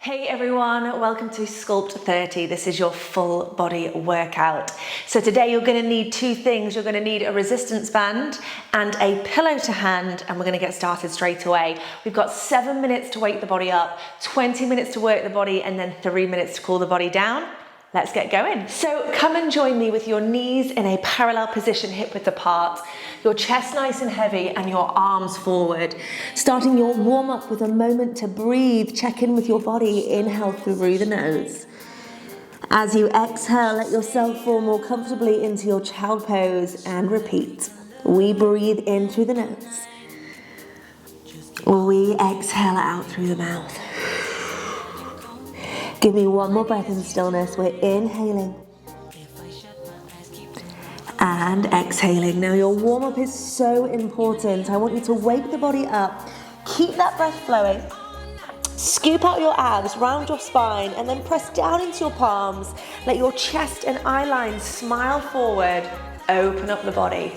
Hey everyone, welcome to Sculpt 30. This is your full body workout. So today you're going to need two things. You're going to need a resistance band and a pillow to hand, and we're going to get started straight away. We've got 7 minutes to wake the body up, 20 minutes to work the body, and then 3 minutes to cool the body down. Let's get going. So come and join me with your knees in a parallel position, hip width apart, your chest nice and heavy and your arms forward. Starting your warm up with a moment to breathe, check in with your body, inhale through the nose. As you exhale, let yourself fall more comfortably into your child pose and repeat. We breathe in through the nose. We exhale out through the mouth. Give me one more breath in stillness. We're inhaling and exhaling. Now your warm-up is so important. I want you to wake the body up. Keep that breath flowing. Scoop out your abs, round your spine, and then press down into your palms. Let your chest and eye lines smile forward. Open up the body.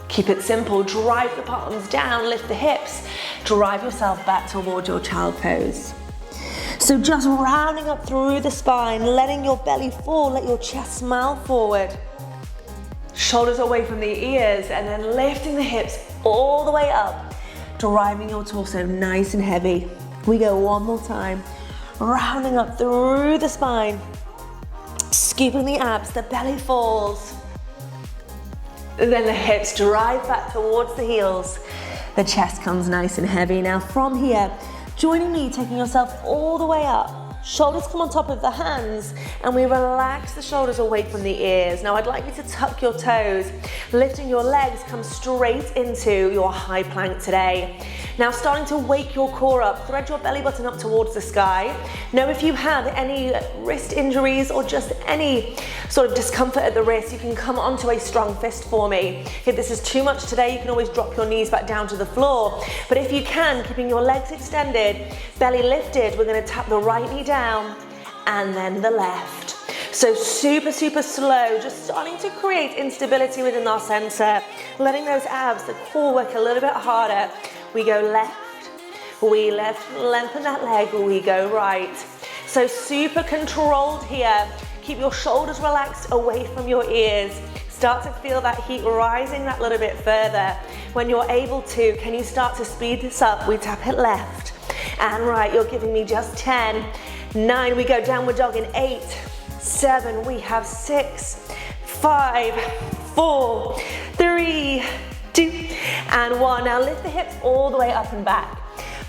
Keep it simple. Drive the palms down, lift the hips. Drive yourself back towards your child pose. So just rounding up through the spine, letting your belly fall, let your chest smile forward. Shoulders away from the ears, and then lifting the hips all the way up, driving your torso nice and heavy. We go one more time, rounding up through the spine, scooping the abs, the belly falls. Then the hips drive back towards the heels. The chest comes nice and heavy. Now from here, joining me, taking yourself all the way up. Shoulders come on top of the hands, and we relax the shoulders away from the ears. Now I'd like you to tuck your toes, lifting your legs, come straight into your high plank today. Now starting to wake your core up, thread your belly button up towards the sky. Now if you have any wrist injuries or just any sort of discomfort at the wrist, you can come onto a strong fist for me. If this is too much today, you can always drop your knees back down to the floor. But if you can, keeping your legs extended, belly lifted, we're going to tap the right knee down and then the left. So super slow, just starting to create instability within our center, letting those abs, the core work a little bit harder. We go left, we lengthen that leg, we go right. So super controlled here. Keep your shoulders relaxed away from your ears. Start to feel that heat rising that little bit further. When you're able to, can you start to speed this up? We tap it left and right. You're giving me just 10, 9, we go downward dog in 8, 7, we have 6, 5, 4, 3, 2, and 1. Now lift the hips all the way up and back.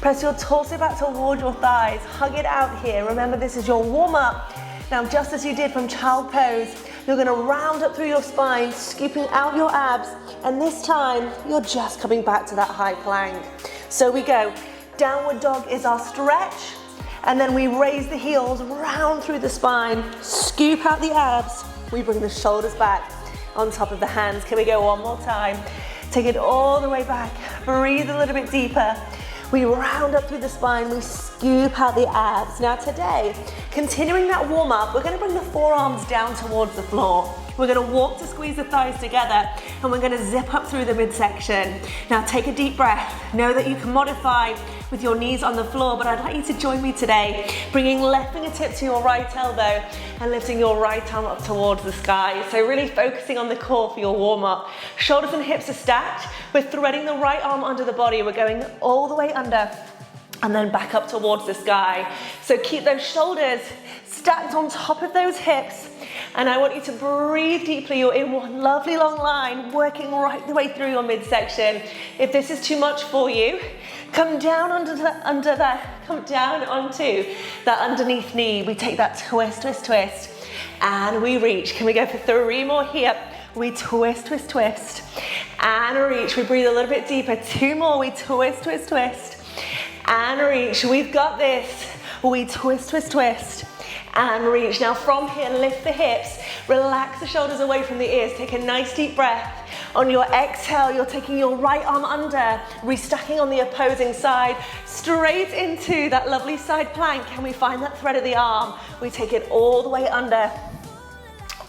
Press your torso back towards your thighs. Hug it out here. Remember, this is your warm-up. Now, just as you did from child pose, you're going to round up through your spine, scooping out your abs, and this time, you're just coming back to that high plank. So we go, downward dog is our stretch, and then we raise the heels, round through the spine, scoop out the abs, we bring the shoulders back on top of the hands. Can we go one more time? Take it all the way back, breathe a little bit deeper. We round up through the spine, we scoop out the abs. Now today, continuing that warm up, we're gonna bring the forearms down towards the floor. We're gonna walk to squeeze the thighs together, and we're gonna zip up through the midsection. Now take a deep breath. Know that you can modify with your knees on the floor, but I'd like you to join me today, bringing left fingertip to your right elbow and lifting your right arm up towards the sky. So really focusing on the core for your warm up. Shoulders and hips are stacked. We're threading the right arm under the body. We're going all the way under and then back up towards the sky. So keep those shoulders stacked on top of those hips. And I want you to breathe deeply. You're in one lovely long line, working right the way through your midsection. If this is too much for you, come down come down onto that underneath knee. We take that twist, twist, twist, and we reach. Can we go for 3 more here? We twist, twist, twist, and reach. We breathe a little bit deeper. 2 more. We twist, twist, twist, and reach. We've got this. We twist, twist, twist, and reach. Now from here, lift the hips, relax the shoulders away from the ears. Take a nice deep breath. On your exhale, you're taking your right arm under, restacking on the opposing side, straight into that lovely side plank. Can we find that thread of the arm? We take it all the way under,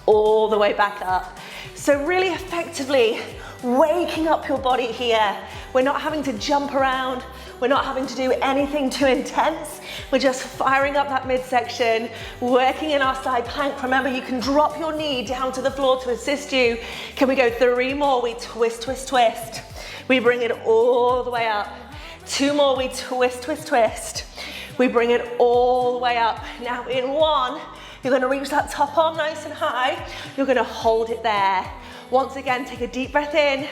all the way back up. So really effectively waking up your body here. We're not having to jump around. We're not having to do anything too intense. We're just firing up that midsection, working in our side plank. Remember, you can drop your knee down to the floor to assist you. Can we go 3 more? We twist, twist, twist. We bring it all the way up. 2 more, we twist, twist, twist. We bring it all the way up. Now in 1, you're gonna reach that top arm nice and high. You're gonna hold it there. Once again, take a deep breath in.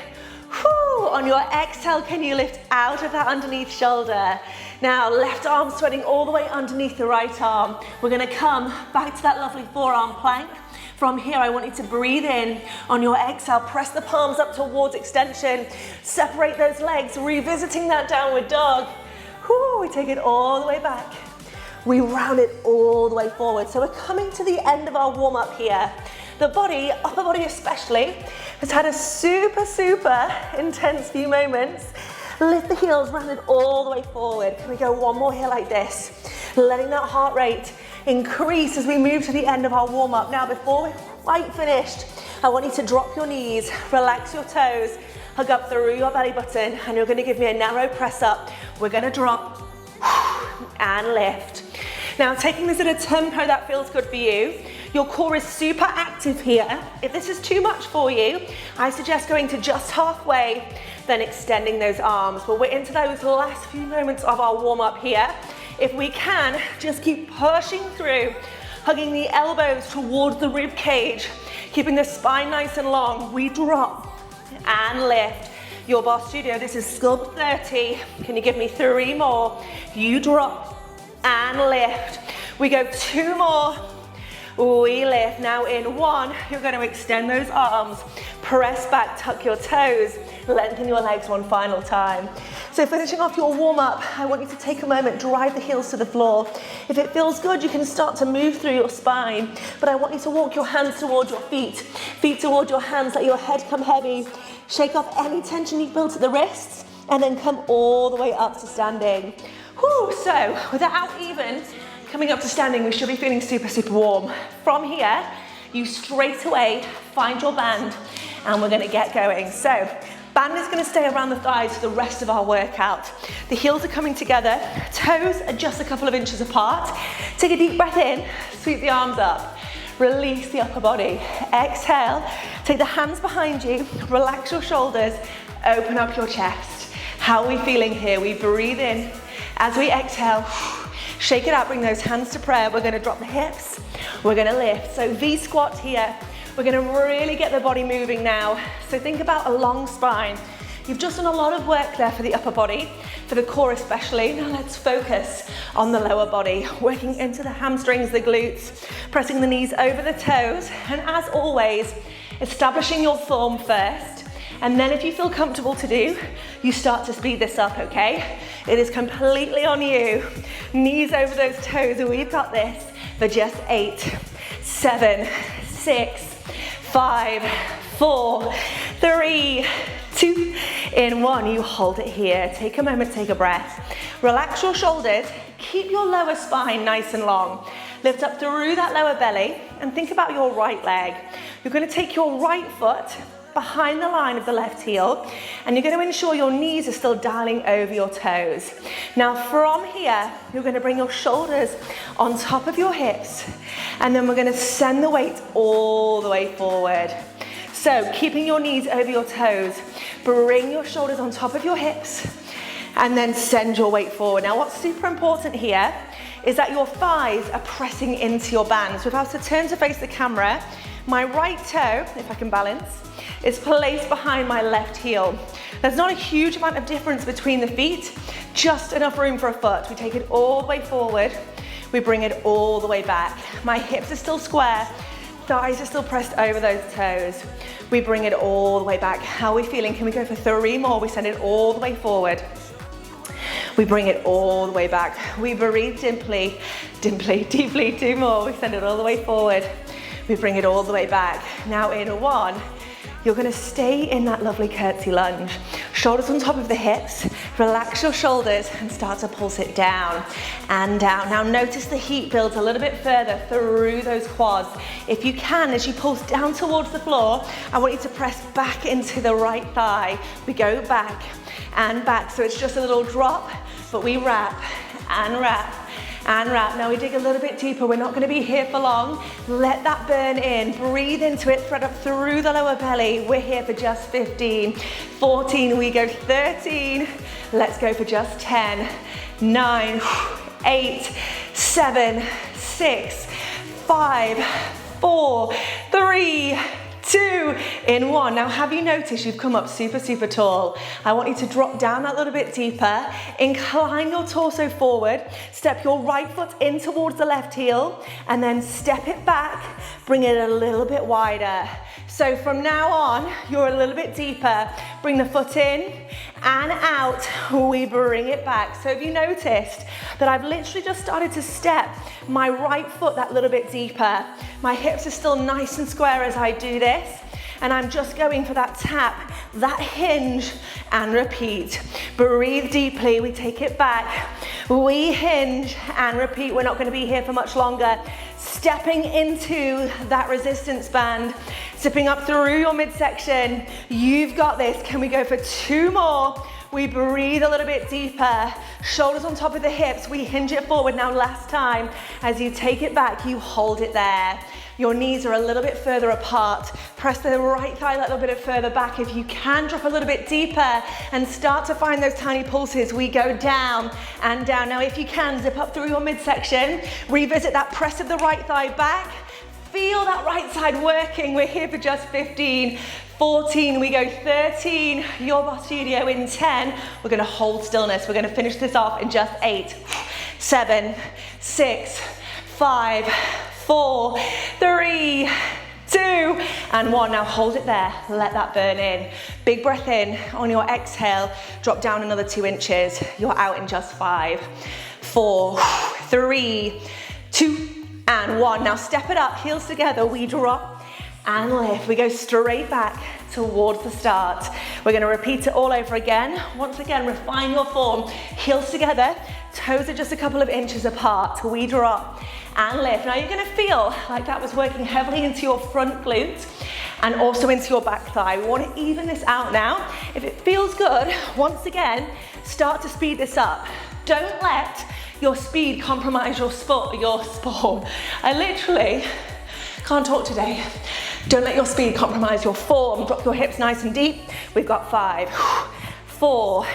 Whew. On your exhale, can you lift out of that underneath shoulder? Now, left arm sweating all the way underneath the right arm. We're gonna come back to that lovely forearm plank. From here, I want you to breathe in. On your exhale, press the palms up towards extension. Separate those legs, revisiting that downward dog. Whew, we take it all the way back. We round it all the way forward. So we're coming to the end of our warm-up here. The body, upper body especially, has had a super, super intense few moments. Lift the heels, round it all the way forward. Can we go 1 more here like this? Letting that heart rate increase as we move to the end of our warm-up. Now, before we're quite finished, I want you to drop your knees, relax your toes, hug up through your belly button, and you're gonna give me a narrow press up. We're gonna drop and lift. Now, taking this at a tempo that feels good for you. Your core is super active here. If this is too much for you, I suggest going to just halfway, then extending those arms. But we're into those last few moments of our warm-up here. If we can, just keep pushing through, hugging the elbows towards the rib cage, keeping the spine nice and long. We drop and lift. Your Barre Studio, this is Sculpt 30. Can you give me 3 more? You drop and lift. We go 2 more. We lift. Now in 1, you're going to extend those arms, press back, tuck your toes, lengthen your legs 1 final time. So finishing off your warm-up, I want you to take a moment, drive the heels to the floor. If it feels good, you can start to move through your spine, but I want you to walk your hands towards your feet towards your hands, let your head come heavy. Shake off any tension you've built at the wrists, and then come all the way up to standing. Whew, so without even coming up to standing, we should be feeling super, super warm. From here, you straight away find your band, and we're gonna get going. So, band is gonna stay around the thighs for the rest of our workout. The heels are coming together, toes are just a couple of inches apart. Take a deep breath in, sweep the arms up. Release the upper body. Exhale, take the hands behind you, relax your shoulders, open up your chest. How are we feeling here? We breathe in. As we exhale, shake it out, bring those hands to prayer. We're gonna drop the hips, we're gonna lift. So V squat here. We're gonna really get the body moving now. So think about a long spine. You've just done a lot of work there for the upper body, for the core especially. Now let's focus on the lower body, working into the hamstrings, the glutes, pressing the knees over the toes, and as always, establishing your form first. And then if you feel comfortable to do, you start to speed this up, okay? It is completely on you. Knees over those toes, we've got this for just 8, 7, 6, 5, 4, 3, 2, in 1. You hold it here. Take a moment, take a breath. Relax your shoulders. Keep your lower spine nice and long. Lift up through that lower belly and think about your right leg. You're going to take your right foot behind the line of the left heel, and you're going to ensure your knees are still dialing over your toes. Now from here, you're going to bring your shoulders on top of your hips, and then we're going to send the weight all the way forward. So keeping your knees over your toes, bring your shoulders on top of your hips, and then send your weight forward. Now what's super important here is that your thighs are pressing into your band. So if I was to turn to face the camera, my right toe, if I can balance, is placed behind my left heel. There's not a huge amount of difference between the feet, just enough room for a foot. We take it all the way forward, we bring it all the way back. My hips are still square, thighs are still pressed over those toes. We bring it all the way back. How are we feeling? Can we go for 3 more? We send it all the way forward. We bring it all the way back. We breathe deeply, 2 more. We send it all the way forward. We bring it all the way back. Now in 1, you're gonna stay in that lovely curtsy lunge. Shoulders on top of the hips, relax your shoulders and start to pulse it down and down. Now notice the heat builds a little bit further through those quads. If you can, as you pulse down towards the floor, I want you to press back into the right thigh. We go back and back, so it's just a little drop, but we wrap and wrap and wrap. Now we dig a little bit deeper. We're not going to be here for long. Let that burn in. Breathe into it. Thread up through the lower belly. We're here for just 15. 14. We go 13. Let's go for just 10. 9, 8, 7, 6, 5, 4, 3, 2, in 1. Now, have you noticed you've come up super, super tall? I want you to drop down that little bit deeper, incline your torso forward, step your right foot in towards the left heel, and then step it back, bring it a little bit wider. So from now on, you're a little bit deeper. Bring the foot in and out, we bring it back. So have you noticed that I've literally just started to step my right foot that little bit deeper? My hips are still nice and square as I do this, and I'm just going for that tap, that hinge, and repeat. Breathe deeply, we take it back, we hinge and repeat. We're not going to be here for much longer. Stepping into that resistance band, zipping up through your midsection. You've got this. Can we go for 2 more? We breathe a little bit deeper. Shoulders on top of the hips. We hinge it forward. Now last time, as you take it back, you hold it there. Your knees are a little bit further apart. Press the right thigh a little bit further back. If you can, drop a little bit deeper and start to find those tiny pulses. We go down and down. Now, if you can, zip up through your midsection. Revisit that press of the right thigh back. Feel that right side working. We're here for just 15. 14, we go 13, Your Barre Studio in 10. We're gonna hold stillness. We're gonna finish this off in just 8, 7, 6, 5, 4, 3, 2, and 1. Now hold it there, let that burn in. Big breath in. On your exhale, drop down another 2 inches. You're out in just 5, 4, 3, 2, and 1. Now step it up, heels together, we drop and lift. We go straight back towards the start. We're gonna repeat it all over again. Once again, refine your form. Heels together, toes are just a couple of inches apart. We drop and lift. Now you're gonna feel like that was working heavily into your front glute and also into your back thigh. We wanna even this out now. If it feels good, once again, start to speed this up. Don't let your speed compromise your sport. I literally can't talk today. Don't let your speed compromise your form. Drop your hips nice and deep. We've got 5, 4,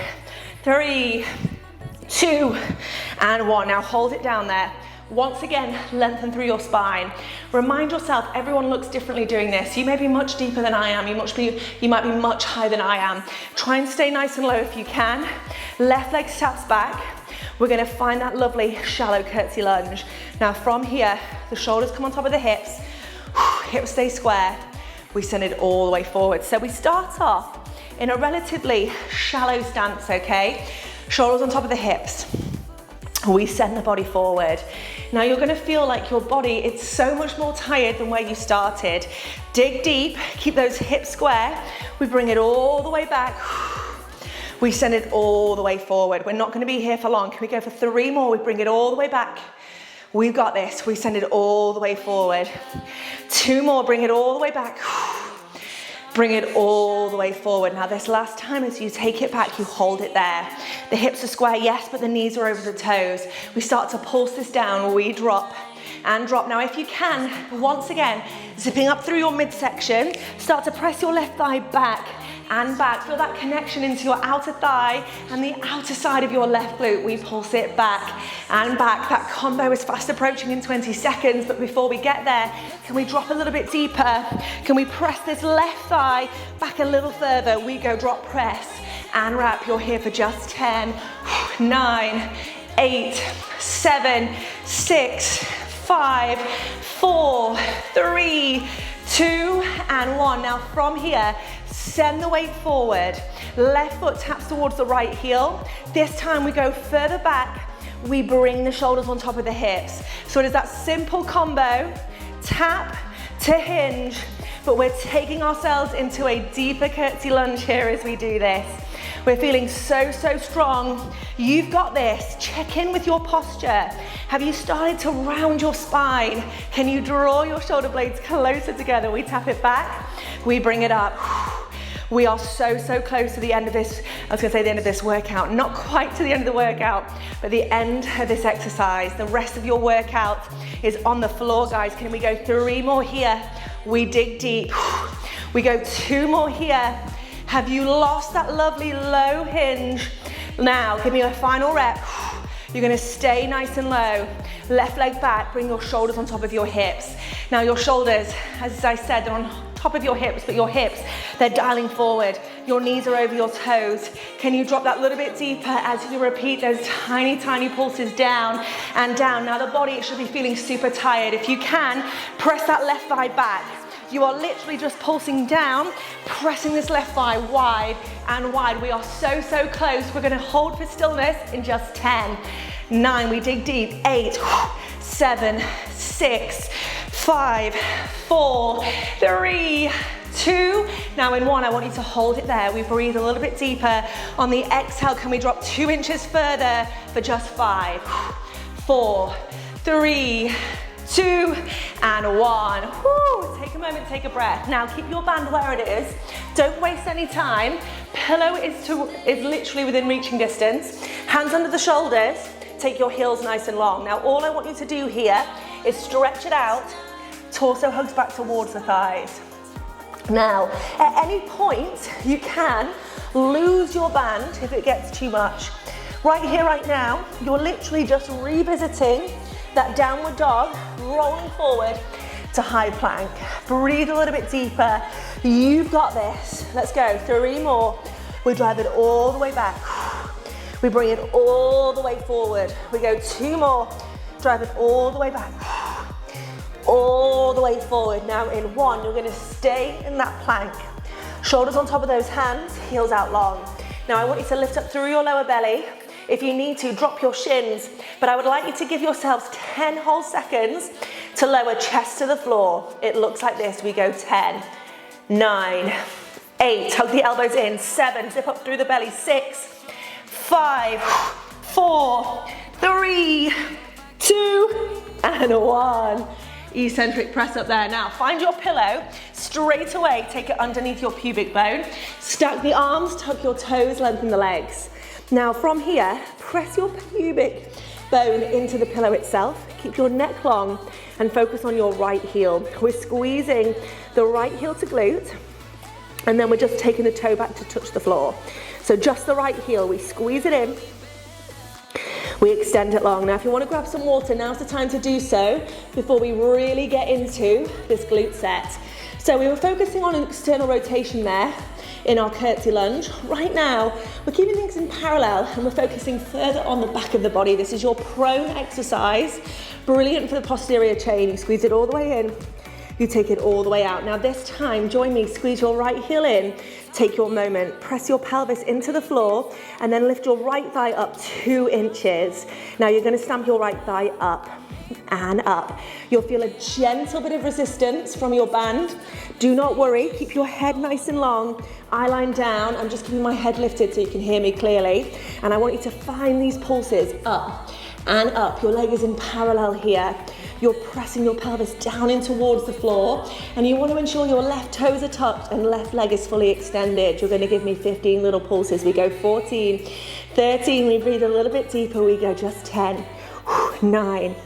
3, 2, and 1. Now hold it down there. Once again, lengthen through your spine. Remind yourself, everyone looks differently doing this. You may be much deeper than I am. You might be much higher than I am. Try and stay nice and low if you can. Left leg taps back. We're gonna find that lovely shallow curtsy lunge. Now from here, the shoulders come on top of the hips. Hips stay square. We send it all the way forward. So we start off in a relatively shallow stance, okay? Shoulders on top of the hips. We send the body forward. Now you're gonna feel like your body, it's so much more tired than where you started. Dig deep, keep those hips square. We bring it all the way back. We send it all the way forward. We're not gonna be here for long. Can we go for 3 more? We bring it all the way back. We've got this. We send it all the way forward. 2 more, bring it all the way back. Bring it all the way forward. Now this last time, as you take it back, you hold it there. The hips are square, yes, but the knees are over the toes. We start to pulse this down. We drop and drop. Now if you can, once again, zipping up through your midsection, start to press your left thigh back and back. Feel that connection into your outer thigh and the outer side of your left glute. We pulse it back and back. That combo is fast approaching in 20 seconds, but before we get there, can we drop a little bit deeper? Can we press this left thigh back a little further? We go drop, press, and wrap. You're here for just 10, 9, 8, 7, 6, 5, 4, 3, 2, and 1. Now from here, send the weight forward. Left foot taps towards the right heel. This time we go further back. We bring the shoulders on top of the hips. So it is that simple combo, tap to hinge, but we're taking ourselves into a deeper curtsy lunge here as we do this. We're feeling so, so strong. You've got this. Check in with your posture. Have you started to round your spine? Can you draw your shoulder blades closer together? We tap it back. We bring it up. We are so, so close to the end of this, I was gonna say the end of this workout, not quite to the end of the workout, but the end of this exercise. The rest of your workout is on the floor, guys. Can we go 3 more here? We dig deep. We go 2 more here. Have you lost that lovely low hinge? Now, give me a final rep. You're gonna stay nice and low. Left leg back, bring your shoulders on top of your hips. Now your shoulders, as I said, they're on top of your hips, but your hips, they're dialing forward. Your knees are over your toes. Can you drop that a little bit deeper as you repeat those tiny, tiny pulses down and down? Now the body should be feeling super tired. If you can, press that left thigh back. You are literally just pulsing down, pressing this left thigh wide and wide. We are so, so close. We're gonna hold for stillness in just 10, 9, we dig deep, 8, 7, 6, 5, 4, 3, 2. Now in 1, I want you to hold it there. We breathe a little bit deeper. On the exhale, can we drop 2 inches further for just 5, 4, 3, 2, and 1. Woo. Take a moment, take a breath. Now keep your band where it is. Don't waste any time. Pillow is literally within reaching distance. Hands under the shoulders. Take your heels nice and long. Now all I want you to do here is stretch it out. Torso hugs back towards the thighs. Now, at any point, you can lose your band if it gets too much. Right here, right now, you're literally just revisiting that downward dog, rolling forward to high plank. Breathe a little bit deeper. You've got this. Let's go, 3 more. We drive it all the way back. We bring it all the way forward. We go 2 more. Drive it all the way back. All the way forward. Now in 1, you're gonna stay in that plank. Shoulders on top of those hands, heels out long. Now I want you to lift up through your lower belly. If you need to, drop your shins, but I would like you to give yourselves 10 whole seconds to lower chest to the floor. It looks like this. We go 10, 9, 8, hug the elbows in, 7, zip up through the belly, 6, 5, 4, 3, 2, and 1. Eccentric press up there. Now find your pillow, straight away take it underneath your pubic bone, stack the arms, tuck your toes, lengthen the legs. Now from here, press your pubic bone into the pillow itself, keep your neck long and focus on your right heel. We're squeezing the right heel to glute and then we're just taking the toe back to touch the floor. So just the right heel, we squeeze it in, we extend it long. Now if you want to grab some water, now's the time to do so before we really get into this glute set. So we were focusing on an external rotation there in our curtsy lunge. Right now, we're keeping things in parallel and we're focusing further on the back of the body. This is your prone exercise. Brilliant for the posterior chain. You squeeze it all the way in, you take it all the way out. Now this time, join me, squeeze your right heel in, take your moment, press your pelvis into the floor and then lift your right thigh up 2 inches. Now you're gonna stamp your right thigh up and up. You'll feel a gentle bit of resistance from your band. Do not worry, keep your head nice and long, eye line down. I'm just keeping my head lifted so you can hear me clearly. And I want you to find these pulses up and up. Your leg is in parallel here. You're pressing your pelvis down in towards the floor and you want to ensure your left toes are tucked and left leg is fully extended. You're going to give me 15 little pulses. We go 14, 13, we breathe a little bit deeper. We go just 10, 9,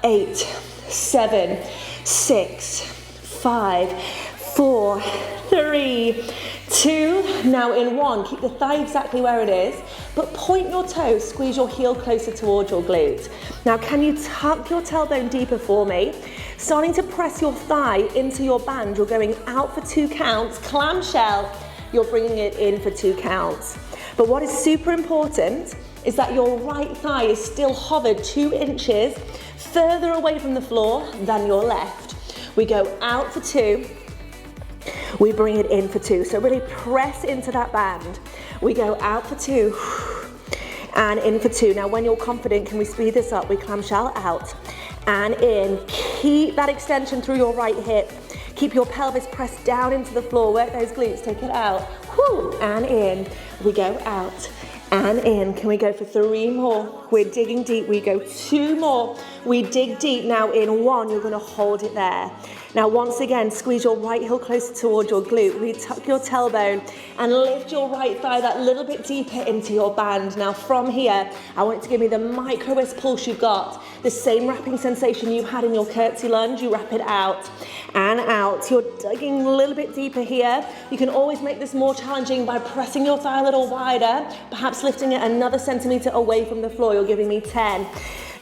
8, 7, 6, 5, 4, 3, 2. Now in 1, keep the thigh exactly where it is, but point your toes, squeeze your heel closer towards your glute. Now can you tuck your tailbone deeper for me? Starting to press your thigh into your band. You're going out for 2 counts, clamshell, you're bringing it in for 2 counts. But what is super important is that your right thigh is still hovered 2 inches further away from the floor than your left. We go out for 2, we bring it in for 2. So really press into that band. We go out for 2 and in for 2. Now when you're confident, can we speed this up? We clamshell out and in. Keep that extension through your right hip. Keep your pelvis pressed down into the floor. Work those glutes, take it out. Whoo, and in. We go out and in. Can we go for 3 more? We're digging deep. We go 2 more. We dig deep. Now in 1, you're going to hold it there. Now once again, squeeze your right heel closer towards your glute. We tuck your tailbone and lift your right thigh that little bit deeper into your band. Now from here, I want you to give me the microest pulse you've got. The same wrapping sensation you had in your curtsy lunge, you wrap it out and out. You're digging a little bit deeper here. You can always make this more challenging by pressing your thigh a little wider, perhaps lifting it another centimeter away from the floor. You're giving me 10,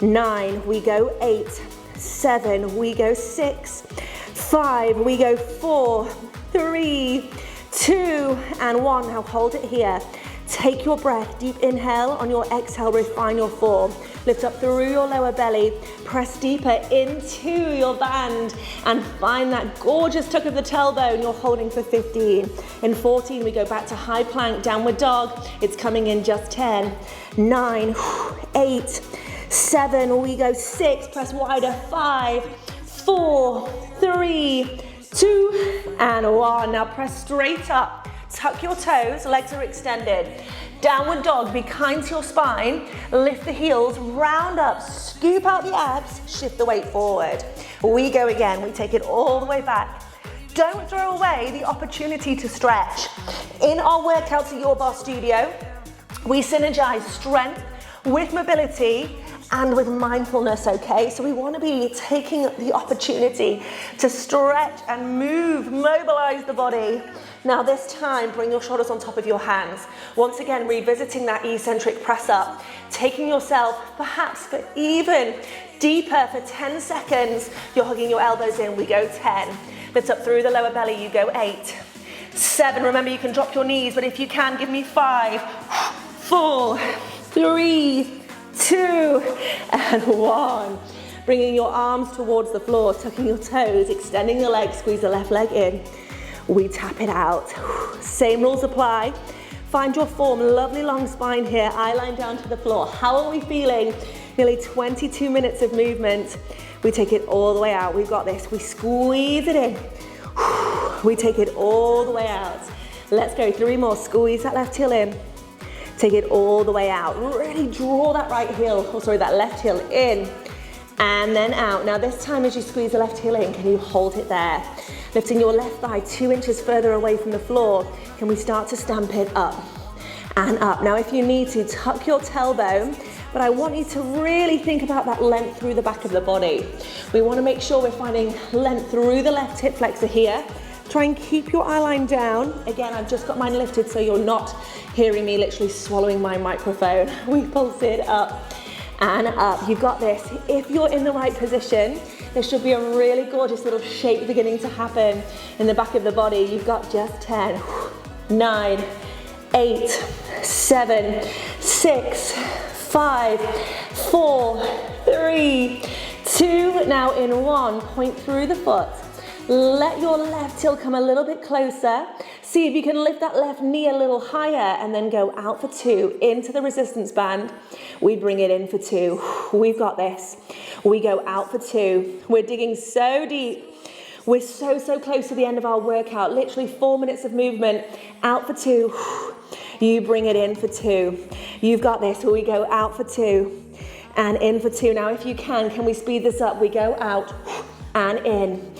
9, we go 8, 7, we go 6, 5, we go 4, 3, 2, and 1. Now hold it here. Take your breath, deep inhale. On your exhale, refine your form. Lift up through your lower belly, press deeper into your band, and find that gorgeous tuck of the tailbone. You're holding for 15. In 14, we go back to high plank, downward dog. It's coming in just 10, 9, 8, 7, we go 6, press wider, 5, 4, 3, 2, and 1. Now press straight up. Tuck your toes, legs are extended. Downward dog, be kind to your spine. Lift the heels, round up, scoop out the abs, shift the weight forward. We go again, we take it all the way back. Don't throw away the opportunity to stretch. In our workouts at Your Barre Studio, we synergize strength with mobility and with mindfulness, okay? So we want to be taking the opportunity to stretch and move, mobilize the body. Now this time, bring your shoulders on top of your hands. Once again, revisiting that eccentric press up, taking yourself perhaps for even deeper for 10 seconds. You're hugging your elbows in, we go 10. Lift up through the lower belly, you go 8, 7. Remember, you can drop your knees, but if you can, give me 5, 4, 3, 2, and 1. Bringing your arms towards the floor, tucking your toes, extending your legs, squeeze the left leg in. We tap it out. Same rules apply. Find your form, lovely long spine here, eye line down to the floor. How are we feeling? Nearly 22 minutes of movement. We take it all the way out. We've got this. We squeeze it in. We take it all the way out. Let's go, 3 more. Squeeze that left heel in. Take it all the way out. Really draw that right heel, that left heel in and then out. Now this time as you squeeze the left heel in, can you hold it there? Lifting your left thigh 2 inches further away from the floor, can we start to stamp it up and up? Now if you need to, tuck your tailbone, but I want you to really think about that length through the back of the body. We want to make sure we're finding length through the left hip flexor here. Try and keep your eye line down. Again, I've just got mine lifted so you're not hearing me literally swallowing my microphone. We pulse it up and up. You've got this. If you're in the right position, there should be a really gorgeous little shape beginning to happen in the back of the body. You've got just 10, 9, 8, 7, 6, 5, 4, 3, 2. Now in 1, point through the foot. Let your left heel come a little bit closer. See if you can lift that left knee a little higher and then go out for 2 into the resistance band. We bring it in for 2. We've got this. We go out for 2. We're digging so deep. We're so close to the end of our workout. Literally 4 minutes of movement. Out for 2. You bring it in for 2. You've got this. We go out for 2 and in for 2. Now if you can we speed this up? We go out and in.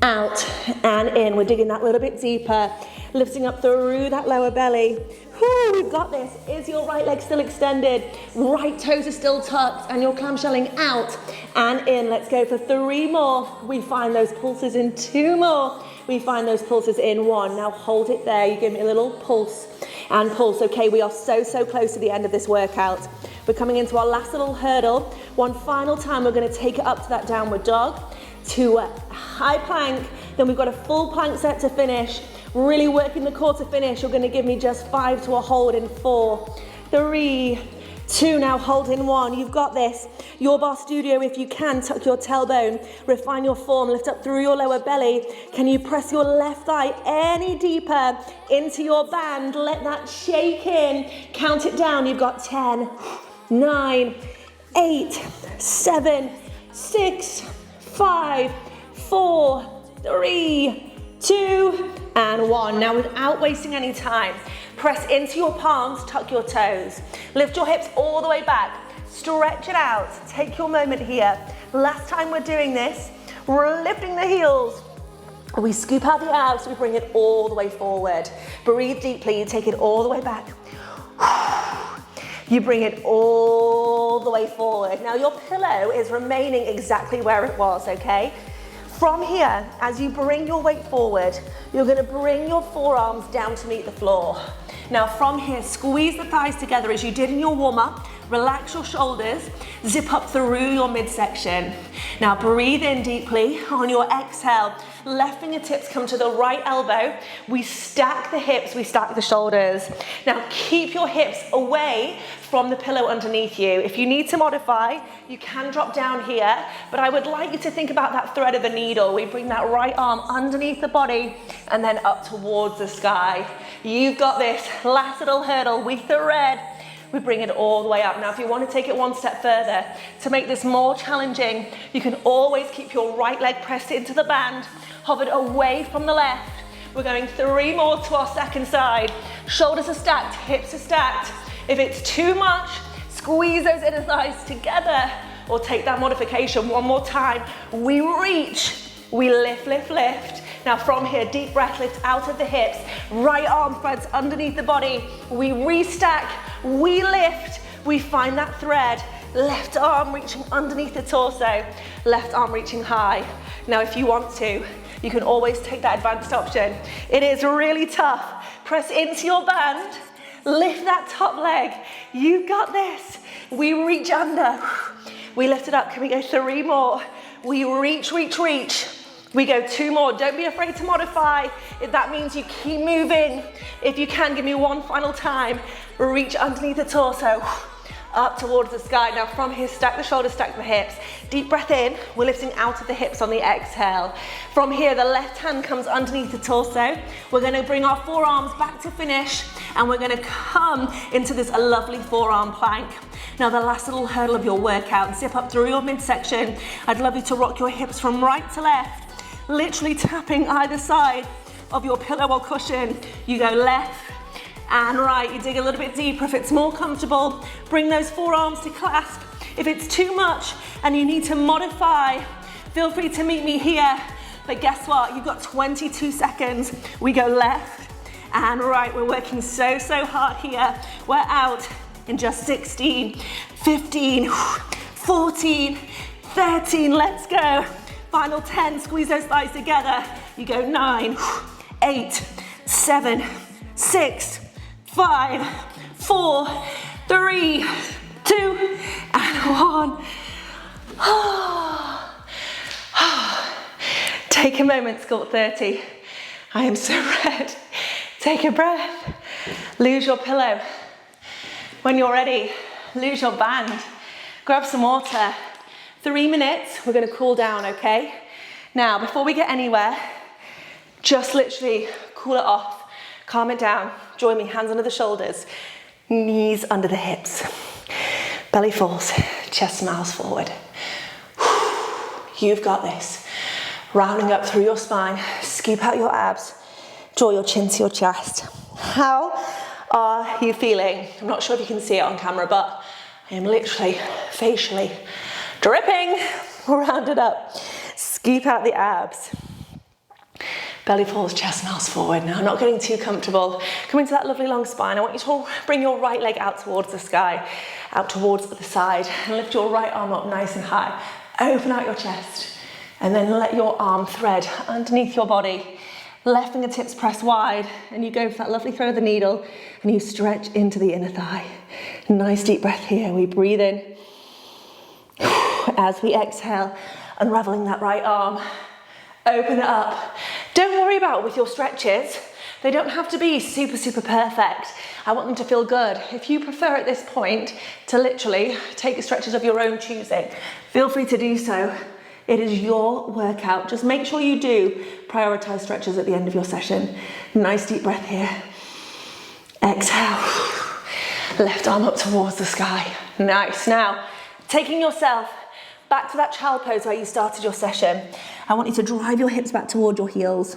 Out and in. We're digging that little bit deeper, lifting up through that lower belly. Whew, we've got this. Is your right leg still extended? Right toes are still tucked and you're clamshelling out and in. Let's go for 3 more. We find those pulses in 2 more. We find those pulses in 1. Now hold it there. You give me a little pulse and pulse. Okay, we are so close to the end of this workout. We're coming into our last little hurdle. One final time, we're going to take it up to that downward dog, to a high plank, then we've got a full plank set to finish. Really working the core to finish. You're going to give me just 5 to a hold in 4, 3, 2. Now hold in 1. You've got this. Your Barre Studio, if you can, tuck your tailbone, refine your form, lift up through your lower belly. Can you press your left thigh any deeper into your band? Let that shake in. Count it down. You've got 10, 9, 8, 7, 6, 5, 4, 3, 2, and 1. Now without wasting any time, Press into your palms, tuck your toes. Lift your hips all the way back. Stretch it out. Take your moment here. Last time we're doing this, we're lifting the heels. We scoop out the abs, we bring it all the way forward. Breathe deeply, you take it all the way back. You bring it all the way forward. Now your pillow is remaining exactly where it was, okay? From here, as you bring your weight forward, you're gonna bring your forearms down to meet the floor. Now from here, squeeze the thighs together as you did in your warm-up. Relax your shoulders, zip up through your midsection. Now breathe in deeply. On your exhale, left fingertips come to the right elbow. We stack the hips, we stack the shoulders. Now keep your hips away from the pillow underneath you. If you need to modify, you can drop down here, but I would like you to think about that thread of a needle. We bring that right arm underneath the body and then up towards the sky. You've got this. Last little hurdle, we thread. We bring it all the way up. Now, if you want to take it one step further, to make this more challenging, you can always keep your right leg pressed into the band, hovered away from the left. We're going 3 more to our second side. Shoulders are stacked, hips are stacked. If it's too much, squeeze those inner thighs together, or take that modification one more time. We reach, we lift, lift, lift. Now from here, deep breath, lift out of the hips. Right arm threads underneath the body. We restack, we lift, we find that thread. Left arm reaching underneath the torso. Left arm reaching high. Now if you want to, you can always take that advanced option. It is really tough. Press into your band. Lift that top leg. You've got this. We reach under. We lift it up. Can we go 3 more? We reach, reach, reach. We go 2 more. Don't be afraid to modify. If that means you keep moving. If you can, give me one final time. Reach underneath the torso, up towards the sky. Now from here, stack the shoulders, stack the hips. Deep breath in. We're lifting out of the hips on the exhale. From here, the left hand comes underneath the torso. We're gonna bring our forearms back to finish, and we're gonna come into this lovely forearm plank. Now the last little hurdle of your workout, zip up through your midsection. I'd love you to rock your hips from right to left, literally tapping either side of your pillow or cushion. You go left and right. You dig a little bit deeper if it's more comfortable. Bring those forearms to clasp. If it's too much and you need to modify, feel free to meet me here. But guess what? You've got 22 seconds. We go left and right. We're working so, so hard here. We're out in just 16, 15, 14, 13. Let's go. Final 10, squeeze those thighs together. You go 9, 8, 7, 6, 5, 4, 3, 2, and 1. Take a moment, Sculpt 30. I am so red. Take a breath. Lose your pillow. When you're ready, lose your band. Grab some water. 3 minutes, we're gonna cool down, okay? Now, before we get anywhere, just literally cool it off, calm it down. Join me, hands under the shoulders, knees under the hips. Belly falls, chest smiles forward. You've got this. Rounding up through your spine, scoop out your abs, draw your chin to your chest. How are you feeling? I'm not sure if you can see it on camera, but I am literally facially dripping. Round it up. Scoop out the abs. Belly falls, chest smiles forward. Now, I'm not getting too comfortable. Come into that lovely long spine. I want you to bring your right leg out towards the sky, out towards the side, and lift your right arm up nice and high. Open out your chest, and then let your arm thread underneath your body. Left fingertips press wide, and you go for that lovely throw of the needle, and you stretch into the inner thigh. Nice deep breath here. We breathe in. As we exhale, unraveling that right arm. Open it up. Don't worry about with your stretches. They don't have to be super, super perfect. I want them to feel good. If you prefer at this point to literally take stretches of your own choosing, feel free to do so. It is your workout. Just make sure you do prioritize stretches at the end of your session. Nice deep breath here. Exhale. Left arm up towards the sky. Nice. Now, taking yourself back to that child pose where you started your session. I want you to drive your hips back toward your heels.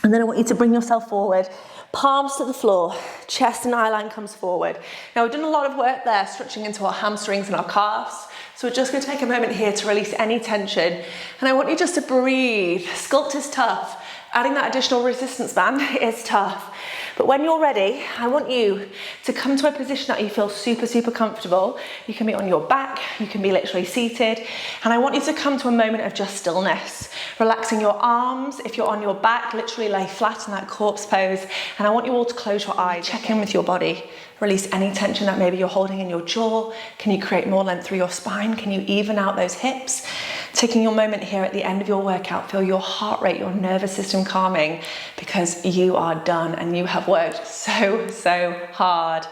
And then I want you to bring yourself forward. Palms to the floor, chest and eye line comes forward. Now we've done a lot of work there, stretching into our hamstrings and our calves. So we're just gonna take a moment here to release any tension. And I want you just to breathe. Sculpt is tough. Adding that additional resistance band is tough. But when you're ready, I want you to come to a position that you feel super, super comfortable. You can be on your back, you can be literally seated. And I want you to come to a moment of just stillness. Relaxing your arms. If you're on your back, literally lay flat in that corpse pose. And I want you all to close your eyes. Check in with your body. Release any tension that maybe you're holding in your jaw. Can you create more length through your spine? Can you even out those hips? Taking your moment here at the end of your workout, feel your heart rate, your nervous system calming, because you are done and you have worked so, so hard.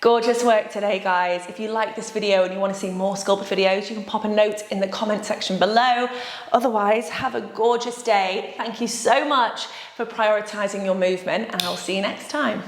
Gorgeous work today, guys. If you like this video and you want to see more Sculpt videos, you can pop a note in the comment section below. Otherwise, have a gorgeous day. Thank you so much for prioritizing your movement, and I'll see you next time.